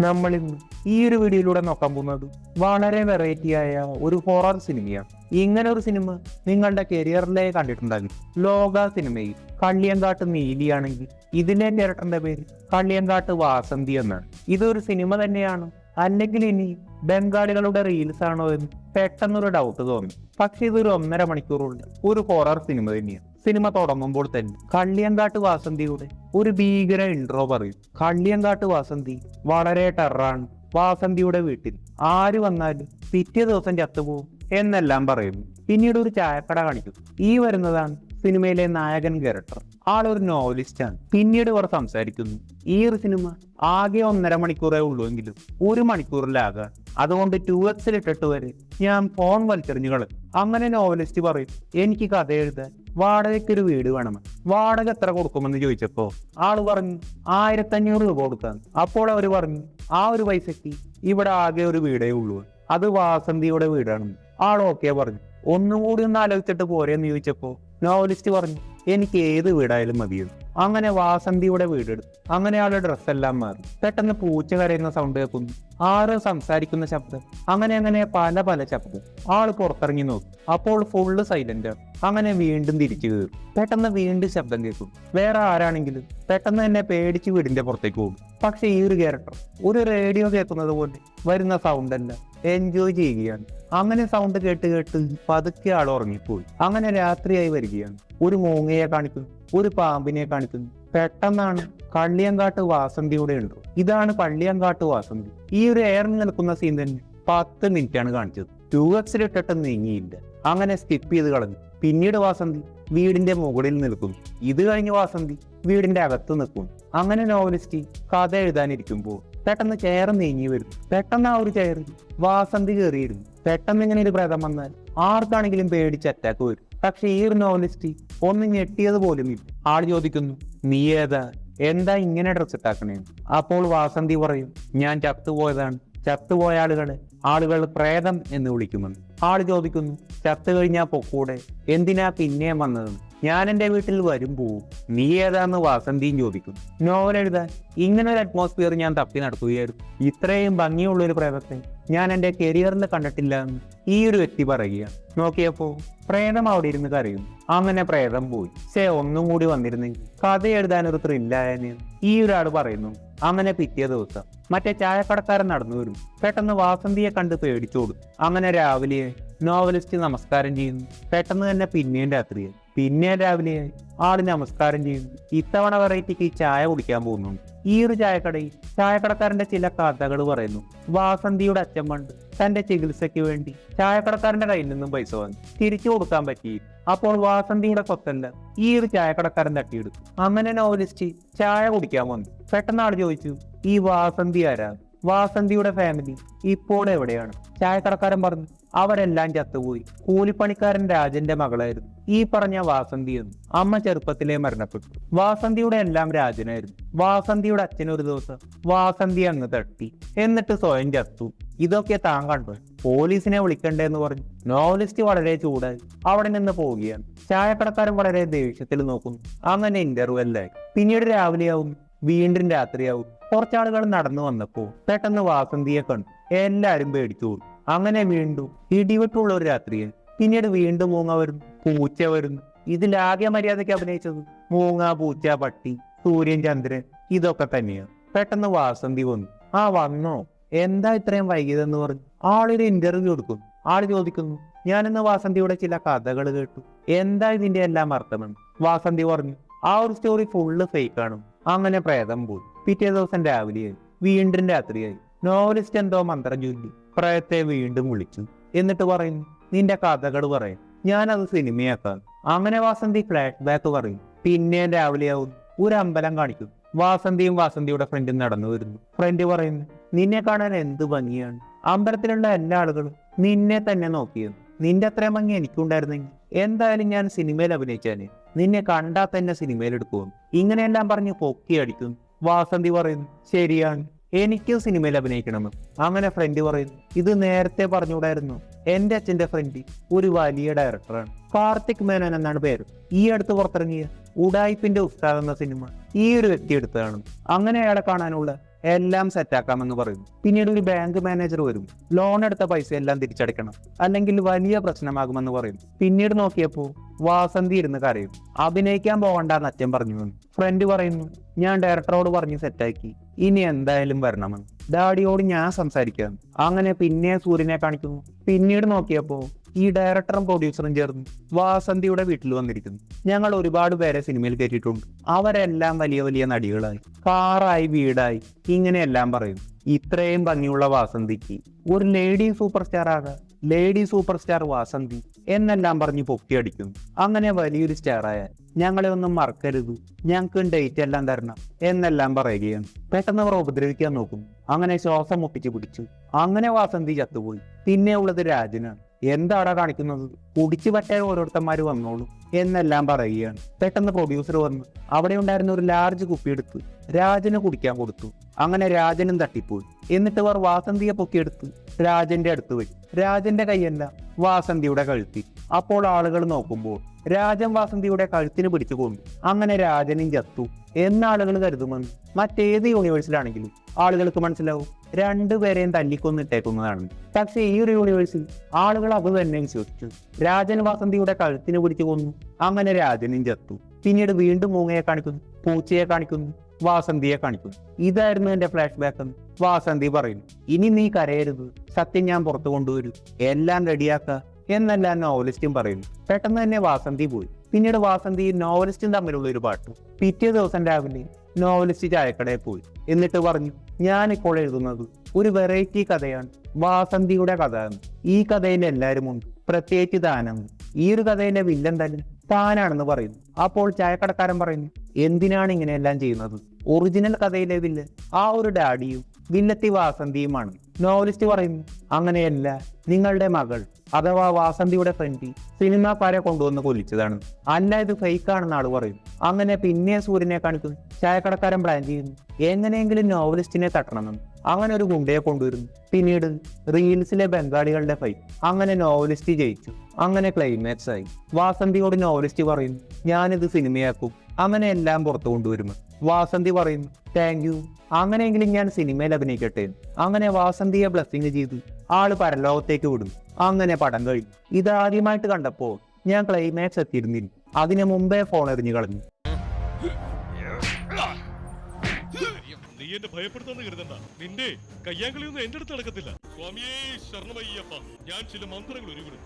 നമ്മൾ ഇന്ന് ഈ ഒരു വീഡിയോയിലൂടെ നോക്കാൻ പോകുന്നത് വളരെ വെറൈറ്റി ആയ ഒരു ഹൊറർ സിനിമയാണ്. ഇങ്ങനെ ഒരു സിനിമ നിങ്ങളുടെ കരിയറിലെ കണ്ടിട്ടുണ്ടാകും. ലോക സിനിമയിൽ കള്ളിയങ്കാട്ട് നീലിയാണെങ്കിൽ ഇതിലെ ക്യാരക്ടറിന്റെ പേര് കള്ളിയങ്കാട്ട് വാസന്തി എന്നാണ്. ഇതൊരു സിനിമ തന്നെയാണ് അല്ലെങ്കിൽ ഇനി ബംഗാളികളുടെ റീൽസ് ആണോ എന്ന് പെട്ടെന്നൊരു ഡൗട്ട് തോന്നി. പക്ഷെ ഇതൊരു 1.5 മണിക്കൂറുള്ള ഒരു ഹൊറർ സിനിമ തന്നെയാണ്. സിനിമ തുടങ്ങുമ്പോൾ തന്നെ കള്ളിയങ്കാട്ട് വാസന്തിയുടെ ഒരു ഭീകര ഇൻട്രോ പറയും. കള്ളിയങ്കാട്ട് വാസന്തി വളരെ ടെററാണ്. വാസന്തിയുടെ വീട്ടിൽ ആര് വന്നാലും പിറ്റേ ദിവസം ചത്തുപോകും എന്നെല്ലാം പറയുന്നു. പിന്നീട് ഒരു ചായക്കട കാണിക്കും. ഈ വരുന്നതാണ് സിനിമയിലെ നായകൻ ക്യാരക്ടർ. ആളൊരു നോവലിസ്റ്റാണ്. പിന്നീട് ഇവർ സംസാരിക്കുന്നു. ഈ ഒരു സിനിമ ആകെ 1.5 മണിക്കൂറേ ഉള്ളൂ എങ്കിലും 1 മണിക്കൂറിലാകാൻ അതുകൊണ്ട് 2x ഇട്ടിട്ട് വരെ ഞാൻ ഫോൺ വലിച്ചെറിഞ്ഞു കളയും. അങ്ങനെ നോവലിസ്റ്റ് പറയും, എനിക്ക് കഥ എഴുതാൻ വാടകയ്ക്കൊരു വീട് വേണമെന്ന്. വാടക എത്ര കൊടുക്കുമെന്ന് ചോദിച്ചപ്പോ ആള് പറഞ്ഞു 1500 രൂപ കൊടുക്കാൻ. അപ്പോൾ അവര് പറഞ്ഞു ആ ഒരു പൈസക്ക് ഇവിടെ ആകെ ഒരു വീടേ ഉള്ളൂ, അത് വാസന്തിയുടെ വീടാണെന്ന്. ആൾ ഓക്കെ പറഞ്ഞു. ഒന്നുകൂടി ഒന്ന് ആലോചിച്ചിട്ട് പോരെന്ന് ചോദിച്ചപ്പോ നോവലിസ്റ്റ് പറഞ്ഞു എനിക്ക് ഏത് വീടായാലും മതിയെന്ന്. അങ്ങനെ വാസന്തിയുടെ വീടെടുത്തു. അങ്ങനെ ആളുടെ ഡ്രസ്സെല്ലാം മാറി. പെട്ടെന്ന് പൂച്ച കരയുന്ന സൗണ്ട് കേൾക്കുന്നു. ആരോ സംസാരിക്കുന്ന ശബ്ദം, അങ്ങനെ പല ശബ്ദം. ആള് പുറത്തിറങ്ങി നോക്കും. അപ്പോൾ ഫുള്ള് സൈലന്റ് ആണ്. അങ്ങനെ വീണ്ടും തിരിച്ചു കയറും. പെട്ടെന്ന് വീണ്ടും ശബ്ദം കേൾക്കും. വേറെ ആരാണെങ്കിലും പെട്ടെന്ന് തന്നെ പേടിച്ച് വീടിന്റെ പുറത്തേക്ക് പോകും. പക്ഷെ ഈ ഒരു ക്യാരക്ടർ ഒരു റേഡിയോ കേൾക്കുന്നത് പോലെ വരുന്ന സൗണ്ട് അല്ല, എൻജോയ് ചെയ്യുകയാണ്. അങ്ങനെ സൗണ്ട് കേട്ട് പതുക്കെ ആൾ ഉറങ്ങിപ്പോയി. അങ്ങനെ രാത്രിയായി വരികയാണ്. ഒരു മൂങ്ങയെ കാണിക്കുന്നു, ഒരു പാമ്പിനെ കാണിക്കുന്നു. പെട്ടെന്നാണ് കള്ളിയങ്കാട്ട് വാസന്തിയുടെ ഉണ്ടോ. ഇതാണ് കള്ളിയങ്കാട്ട് വാസന്തി. ഈ ഒരു എയറിൽ നിൽക്കുന്ന സീൻ തന്നെ 10 മിനിറ്റാണ് കാണിച്ചത്. 2x ഇട്ടിട്ട് നീങ്ങിയില്ല. അങ്ങനെ സ്കിപ്പ് ചെയ്ത് കളഞ്ഞു. പിന്നീട് വാസന്തി വീടിന്റെ മുകളിൽ നിൽക്കുന്നു. ഇത് കഴിഞ്ഞ് വാസന്തി വീടിന്റെ അകത്ത് നിൽക്കുന്നു. അങ്ങനെ നോവലിസ്റ്റ് കഥ എഴുതാനിരിക്കുമ്പോൾ പെട്ടെന്ന് ചെയർ നീങ്ങി വരും. പെട്ടെന്ന് ആ ഒരു ചെയറിൽ വാസന്തി കയറിയിരുന്നു. പെട്ടെന്ന് ഇങ്ങനെ ഒരു പ്രേതം വന്നാൽ ആർക്കാണെങ്കിലും പേടിച്ച് അറ്റാക്ക് വരും. പക്ഷെ ഈ ഒരു നോവലിസ്റ്റ് ഒന്ന് ഞെട്ടിയത് പോലും ഇല്ല. ആൾ ചോദിക്കുന്നു നീ ഏതാ, എന്താ ഇങ്ങനെ ഡ്രസ് ഇട്ടാക്കണേ? അപ്പോൾ വാസന്തി പറയും ഞാൻ ചത്തുപോയതാണ്. ചത്തുപോയ ആളുകൾ പ്രേതം എന്ന് വിളിക്കുമെന്ന്. ആള് ചോദിക്കുന്നു ചത്തു കഴിഞ്ഞാ പൊക്കൂടെ, എന്തിനാ പിന്നെയും വന്നതെന്ന്? ഞാൻ എൻ്റെ വീട്ടിൽ വരും പോവും, നീ ഏതാന്ന് വാസന്തിയും ചോദിക്കുന്നു. നോവൽ എഴുതാൻ ഇങ്ങനെ ഒരു അറ്റ്മോസ്ഫിയർ ഞാൻ തപ്പി നടക്കുകയായിരുന്നു. ഇത്രയും ഭംഗിയുള്ളൊരു പ്രേതത്തെ ഞാൻ എൻ്റെ കരിയറിൽ കണ്ടിട്ടില്ല എന്ന് ഈ ഒരു വ്യക്തി പറയുകയാണ്. നോക്കിയപ്പോ പ്രേതം അവിടെ ഇരുന്ന് കരയുന്നു. അങ്ങനെ പ്രേതം പോയി. ഒന്നും കൂടി വന്നിരുന്നെങ്കിൽ കഥ എഴുതാൻ ഒരു ത്രില്ലായെന്ന് ഈ ഒരാൾ പറയുന്നു. അങ്ങനെ പിറ്റേ ദിവസം മറ്റേ ചായക്കടക്കാരൻ നടന്നു വരും. പെട്ടെന്ന് വാസന്തിയെ കണ്ട് പേടിച്ചോടും. അങ്ങനെ രാവിലെ നോവലിസ്റ്റ് നമസ്കാരം ചെയ്യുന്നു. പെട്ടെന്ന് തന്നെ പിന്നെയും രാത്രിയായി. പിന്നെ രാവിലെയായി ആള് നമസ്കാരം ചെയ്യുന്നു. ഇത്തവണ വെറൈറ്റിക്ക് ചായ കുടിക്കാൻ പോകുന്നുണ്ട്. ഈ ഒരു ചായക്കടയിൽ ചായക്കടക്കാരന്റെ ചില കഥകൾ പറയുന്നു. വാസന്തിയുടെ അച്ഛൻ പണ്ട് തന്റെ ചികിത്സയ്ക്ക് വേണ്ടി ചായക്കടക്കാരന്റെ കയ്യിൽ നിന്നും പൈസ വാങ്ങി തിരിച്ചു കൊടുക്കാൻ പറ്റി. അപ്പോൾ വാസന്തിയുടെ സ്വത്തല്ല ഈ ഒരു ചായക്കടക്കാരൻ തട്ടിയെടുത്തു. അങ്ങനെ നോവലിസ്റ്റ് ചായ കുടിക്കാൻ വന്നു. പെട്ടെന്ന് ആള് ചോദിച്ചു ഈ വാസന്തി ആരാ? വാസന്തിയുടെ ഫാമിലി ഇപ്പോൾ എവിടെയാണ്? ചായക്കടക്കാരൻ പറഞ്ഞു അവരെല്ലാം ചത്തുപോയി. കൂലിപ്പണിക്കാരൻ രാജന്റെ മകളായിരുന്നു ഈ പറഞ്ഞ വാസന്തി എന്ന്. അമ്മ ചെറുപ്പത്തിലെ മരണപ്പെട്ടു. വാസന്തിയുടെ എല്ലാം രാജനായിരുന്നു. വാസന്തിയുടെ അച്ഛൻ ഒരു ദിവസം വാസന്തി അങ്ങ് തട്ടി, എന്നിട്ട് സ്വയം ചത്തു. ഇതൊക്കെ താൻ കണ്ടു, പോലീസിനെ വിളിക്കണ്ടേന്ന് പറഞ്ഞു നോവലിസ്റ്റ് വളരെ ചൂടായി അവിടെ നിന്ന് പോവുകയാണ്. ചായക്കടക്കാരൻ വളരെ ദേഷ്യത്തിൽ നോക്കുന്നു. അങ്ങനെ ഇന്റർവെല്ലായി. പിന്നീട് രാവിലെയാവും, വീണ്ടും രാത്രിയാവും. കുറച്ചാളുകൾ നടന്നു വന്നപ്പോ പെട്ടെന്ന് വാസന്തിയെ കണ്ടു. എല്ലാരും പേടിച്ചു. അങ്ങനെ വീണ്ടും ഇടിവെട്ടുള്ള ഒരു രാത്രിയിൽ. പിന്നീട് വീണ്ടും മൂങ്ങ വരുന്നു, പൂച്ച വരുന്നു. ഇതിലാകെ മര്യാദയ്ക്ക് അഭിനയിച്ചത് മൂങ്ങ, പൂച്ച, പട്ടി, സൂര്യൻ, ചന്ദ്രൻ ഇതൊക്കെ തന്നെയാണ്. പെട്ടെന്ന് വാസന്തി വന്നു. ആ വന്നോ, എന്താ ഇത്രയും വൈകിയതെന്ന് പറഞ്ഞു ആളൊരു ഇന്റർവ്യൂ എടുക്കുന്നു. ആള് ചോദിക്കുന്നു ഞാനിന്ന് വാസന്തിയുടെ ചില കഥകൾ കേട്ടു, എന്താ ഇതിന്റെ എല്ലാം അർത്ഥമെന്ന്. വാസന്തി പറഞ്ഞു ആ ഒരു സ്റ്റോറി ഫുള്ള് ഫേക്കാണ്. അങ്ങനെ പ്രേതം പോയി. പിറ്റേ ദിവസം രാവിലെയായി, വീണ്ടും രാത്രിയായി. നോവലിസ്റ്റ് എന്തോ മന്ത്രം ചൊല്ലി പ്രേതത്തെ വീണ്ടും വിളിച്ചു. എന്നിട്ട് പറയുന്നു നിന്റെ കഥകൾ പറയും, ഞാനത് സിനിമയാക്കാം. അങ്ങനെ വാസന്തി ഫ്ലാഷ് ബാക്ക് പറയും. പിന്നെ രാവിലെയാവും, ഒരു അമ്പലം കാണിക്കും. വാസന്തിയും വാസന്തിയുടെ ഫ്രണ്ടും നടന്നു വരുന്നു. ഫ്രണ്ട് പറയുന്നു നിന്നെ കാണാൻ എന്ത് ഭംഗിയാണ്, അമ്പലത്തിലുള്ള എല്ലാ ആളുകളും നിന്നെ തന്നെ നോക്കിയത്. നിന്റെ അത്രയും ഭംഗി എനിക്കുണ്ടായിരുന്നെങ്കിൽ എന്തായാലും ഞാൻ സിനിമയിൽ അഭിനയിച്ചാന്, നിന്നെ കണ്ടാൽ തന്നെ സിനിമയിൽ എടുക്കുമെന്ന്. ഇങ്ങനെയെല്ലാം പറഞ്ഞ് പൊക്കി അടിക്കുന്നു. വാസന്തി പറയുന്നു ശരിയാണ്, എനിക്കും സിനിമയിൽ അഭിനയിക്കണമെന്ന്. അങ്ങനെ ഫ്രണ്ട് പറയുന്നു ഇത് നേരത്തെ പറഞ്ഞുകൂടായിരുന്നു, എന്റെ അച്ഛന്റെ ഫ്രണ്ട് ഒരു വലിയ ഡയറക്ടറാണ്, കാർത്തിക് മേനോൻ എന്നാണ് പേര്. ഈ അടുത്ത് പുറത്തിറങ്ങിയ ഉഡായിപ്പിന്റെ ഉസ്താദ് എന്ന സിനിമ ഈ ഒരു വ്യക്തി എടുത്തതാണ്. അങ്ങനെ അയാളെ കാണാനുള്ള എല്ലാം സെറ്റാക്കാമെന്ന് പറയും. പിന്നീട് ഒരു ബാങ്ക് മാനേജർ വരും. ലോൺ എടുത്ത പൈസ എല്ലാം തിരിച്ചടയ്ക്കണം, അല്ലെങ്കിൽ വലിയ പ്രശ്നമാകുമെന്ന് പറയും. പിന്നീട് നോക്കിയപ്പോ വാസന്തി ഇരുന്ന് കരയും. അഭിനയിക്കാൻ പോകണ്ടെന്ന് അച്ഛൻ പറഞ്ഞു. ഫ്രണ്ട് പറയുന്നു, ഞാൻ ഡയറക്ടറോട് പറഞ്ഞ് സെറ്റാക്കി, ഇനി എന്തായാലും വരണമെന്ന്. ഡാഡിയോട് ഞാൻ സംസാരിക്കാം. അങ്ങനെ പിന്നെ സൂര്യനെ കാണിക്കുന്നു. പിന്നീട് നോക്കിയപ്പോ ഈ ഡയറക്ടറും പ്രൊഡ്യൂസറും ചേർന്ന് വാസന്തിയുടെ വീട്ടിൽ വന്നിരിക്കുന്നു. ഞങ്ങൾ ഒരുപാട് പേരെ സിനിമയിൽ കയറ്റിയിട്ടുണ്ട്. അവരെല്ലാം വലിയ വലിയ നടികളായി, കാറായി, വീടായി, ഇങ്ങനെയെല്ലാം പറയും. ഇത്രയും ഭംഗിയുള്ള വാസന്തിക്ക് ഒരു ലേഡി സൂപ്പർ സ്റ്റാർ ആകാം, ലേഡി സൂപ്പർ സ്റ്റാർ വാസന്തി എന്നെല്ലാം പറഞ്ഞ് പൊക്കിയടിക്കുന്നു. അങ്ങനെ വലിയൊരു സ്റ്റാറായ ഞങ്ങളെ ഒന്നും മറക്കരുത്, ഞങ്ങൾക്ക് ഡേറ്റ് എല്ലാം തരണം എന്നെല്ലാം പറയുകയാണ്. പെട്ടെന്ന് അവർ ഉപദ്രവിക്കാൻ നോക്കും. അങ്ങനെ ശ്വാസം മുട്ടിച്ച് പിടിച്ചു. അങ്ങനെ വാസന്തി ചത്തുപോയി. പിന്നെ ഉള്ളത് രാജനാണ്. എന്താടാ കാണിക്കുന്നത്, കുടിച്ചു പറ്റാൻ ഓരോരുത്തന്മാര് വന്നോളൂ എന്നെല്ലാം പറയുകയാണ്. പെട്ടെന്ന് പ്രൊഡ്യൂസർ വന്ന് അവിടെ ഉണ്ടായിരുന്ന ഒരു ലാർജ് കുപ്പി എടുത്ത് രാജന് കുടിക്കാൻ കൊടുത്തു. അങ്ങനെ രാജനും തട്ടിപ്പോയി. എന്നിട്ട് അവർ വാസന്തിയെ പൊക്കിയെടുത്ത് രാജന്റെ അടുത്ത് പോയി. രാജന്റെ കൈയല്ല വാസന്തിയുടെ കഴുത്തി. അപ്പോൾ ആളുകൾ നോക്കുമ്പോൾ രാജൻ വാസന്തിയുടെ കഴുത്തിന് പിടിച്ചു കൊണ്ടു. അങ്ങനെ രാജനും ചത്തു എന്ന ആളുകൾ കരുതുമെന്ന് മറ്റേത് യൂണിവേഴ്സിലാണെങ്കിലും ആളുകൾക്ക് മനസ്സിലാവും രണ്ടുപേരെയും തല്ലിക്കൊന്നിട്ടേക്കുന്നതാണ്. പക്ഷെ ഈ ഒരു യൂണിവേഴ്സിൽ ആളുകൾ അത് തന്നെ വിശ്വസിച്ചു. രാജൻ വാസന്തിയുടെ കഴുത്തിന് പിടിച്ചു കൊന്നു. അങ്ങനെ രാജനും ചത്തു. പിന്നീട് വീണ്ടും മൂങ്ങയെ കാണിക്കുന്നു, പൂച്ചയെ കാണിക്കുന്നു, വാസന്തിയെ കാണിക്കുന്നു. ഇതായിരുന്നു എന്റെ ഫ്ലാഷ് ബാക്ക് എന്ന് വാസന്തി പറയുന്നു. ഇനി നീ കരയരുത്, സത്യം ഞാൻ പുറത്തു കൊണ്ടുവരും, എല്ലാം റെഡിയാക്ക എന്നെല്ലാം നോവലിസ്റ്റും പറയുന്നു. പെട്ടെന്ന് തന്നെ വാസന്തി പോയി. പിന്നീട് വാസന്തിയും നോവലിസ്റ്റും തമ്മിലുള്ള ഒരു പാട്ട്. പിറ്റേ ദിവസം രാവിലെ നോവലിസ്റ്റ് ചായക്കടയിൽ പോയി. എന്നിട്ട് പറഞ്ഞു, ഞാനിപ്പോൾ എഴുതുന്നത് ഒരു വെറൈറ്റി കഥയാണ്, വാസന്തിയുടെ കഥ എന്ന്. ഈ കഥയിൽ എല്ലാവരും ഉണ്ട്, പ്രത്യേകിച്ച് താനെന്ന്. ഈ ഒരു കഥയിലെ വില്ലൻ തന്നെ താനാണെന്ന് പറയുന്നു. അപ്പോൾ ചായക്കടക്കാരൻ പറയുന്നു, എന്തിനാണ് ഇങ്ങനെയെല്ലാം ചെയ്യുന്നത്? ഒറിജിനൽ കഥയിലെ വില്ലൻ ആ ഒരു ഡാഡിയും വില്ലത്തി വാസന്തിയുമാണ്. നോവലിസ്റ്റ് പറയുന്നു, അങ്ങനെയല്ല, നിങ്ങളുടെ മകൾ അഥവാ വാസന്തിയുടെ ഫ്രണ്ട് സിനിമാക്കാരെ കൊണ്ടുവന്ന് കൊല്ലിച്ചതാണ്, അല്ല ഇത് ഫേക്ക് ആണെന്ന് ആള് പറയും. അങ്ങനെ പിന്നെ സൂര്യനെ കാണിക്കുന്നു. ചായക്കടക്കാരൻ പ്ലാൻ ചെയ്യുന്നു എങ്ങനെയെങ്കിലും നോവലിസ്റ്റിനെ തട്ടണമെന്ന്. അങ്ങനെ ഒരു ഗുണ്ടയെ കൊണ്ടുവരുന്നു. പിന്നീട് റീൽസിലെ ബംഗാളികളുടെ ഫൈറ്റ്. അങ്ങനെ നോവലിസ്റ്റ് ജയിച്ചു. അങ്ങനെ ക്ലൈമാക്സ് ആയി. വാസന്തിയോട് നോവലിസ്റ്റ് പറയുന്നു, ഞാനിത് സിനിമയാക്കും. അങ്ങനെ എല്ലാം പുറത്തു കൊണ്ടുവരുന്നു. വാസന്തി പറയുന്നു, താങ്ക് യു, അങ്ങനെയെങ്കിലും ഞാൻ സിനിമയിൽ അഭിനയിക്കട്ടെ. അങ്ങനെ വാസന്തിയെ ബ്ലെസ്സിങ് ചെയ്തു ആള് പരലോകത്തേക്ക് വിടും. അങ്ങനെ പടം കഴിഞ്ഞു. ഇതാദ്യമായിട്ട് കണ്ടപ്പോൾ ഞാൻ ക്ലൈമാക്സ് എത്തിയിരുന്നില്ല. അതിനു മുമ്പേ ഫോൺ എറിഞ്ഞു കളഞ്ഞു. നീ എന്നെ ഭയപ്പെടുത്താന്ന് കരുതണ്ട. നിന്റെ കയ്യാങ്കളിയൊന്നും എന്റെ അടുത്ത് നടക്കത്തില്ല. സ്വാമിയേ ശരണമയ്യപ്പ, ഞാൻ ചില മന്ത്രങ്ങൾ ഉരുവിടും.